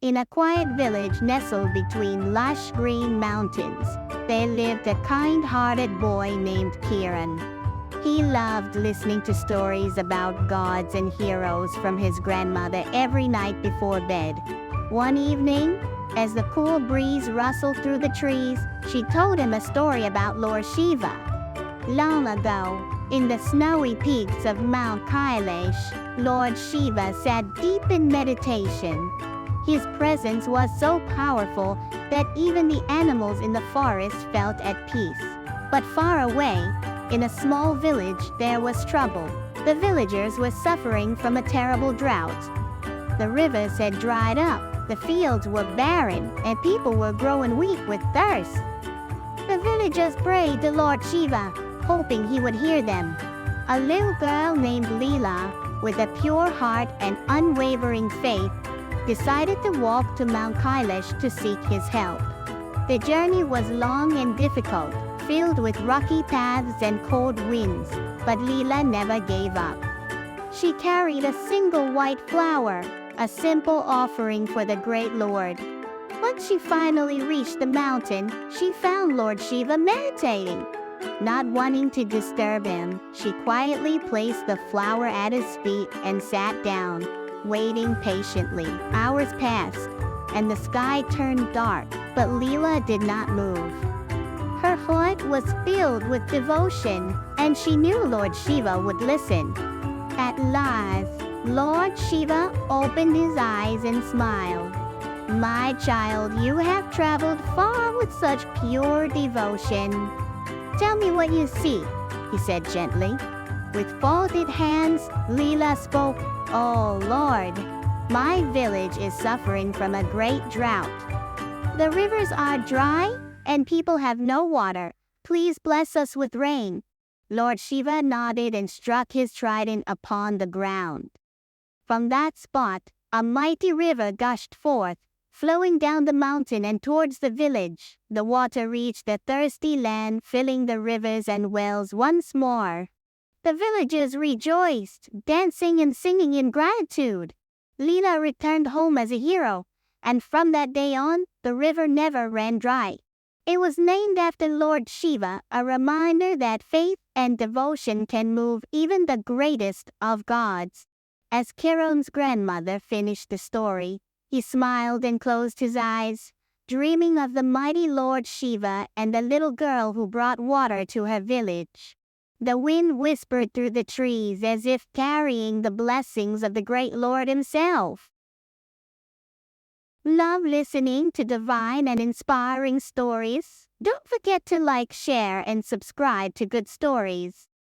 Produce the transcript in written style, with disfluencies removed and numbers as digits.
In a quiet village nestled between lush green mountains, there lived a kind-hearted boy named Kiran. He loved listening to stories about gods and heroes from his grandmother every night before bed. One evening, as the cool breeze rustled through the trees, she told him a story about Lord Shiva. Long ago, in the snowy peaks of Mount Kailash, Lord Shiva sat deep in meditation. His presence was so powerful that even the animals in the forest felt at peace. But far away, in a small village, there was trouble. The villagers were suffering from a terrible drought. The rivers had dried up, the fields were barren, and people were growing weak with thirst. The villagers prayed to Lord Shiva, hoping he would hear them. A little girl named Leela, with a pure heart and unwavering faith, decided to walk to Mount Kailash to seek his help. The journey was long and difficult, filled with rocky paths and cold winds, but Leela never gave up. She carried a single white flower, a simple offering for the great Lord. Once she finally reached the mountain, she found Lord Shiva meditating. Not wanting to disturb him, she quietly placed the flower at his feet and sat down, waiting patiently. Hours passed, and the sky turned dark, but Leela did not move. Her heart was filled with devotion, and she knew Lord Shiva would listen. At last, Lord Shiva opened his eyes and smiled. "My child, you have traveled far with such pure devotion. Tell me what you see," he said gently. With folded hands, Leela spoke, "Oh Lord, my village is suffering from a great drought. The rivers are dry, and people have no water. Please bless us with rain." Lord Shiva nodded and struck his trident upon the ground. From that spot, a mighty river gushed forth, flowing down the mountain and towards the village. The water reached the thirsty land, filling the rivers and wells once more. The villagers rejoiced, dancing and singing in gratitude. Leela returned home as a hero, and from that day on, the river never ran dry. It was named after Lord Shiva, a reminder that faith and devotion can move even the greatest of gods. As Kiran's grandmother finished the story, he smiled and closed his eyes, dreaming of the mighty Lord Shiva and the little girl who brought water to her village. The wind whispered through the trees as if carrying the blessings of the great Lord himself. Love listening to divine and inspiring stories? Don't forget to like, share, and subscribe to Good Stories.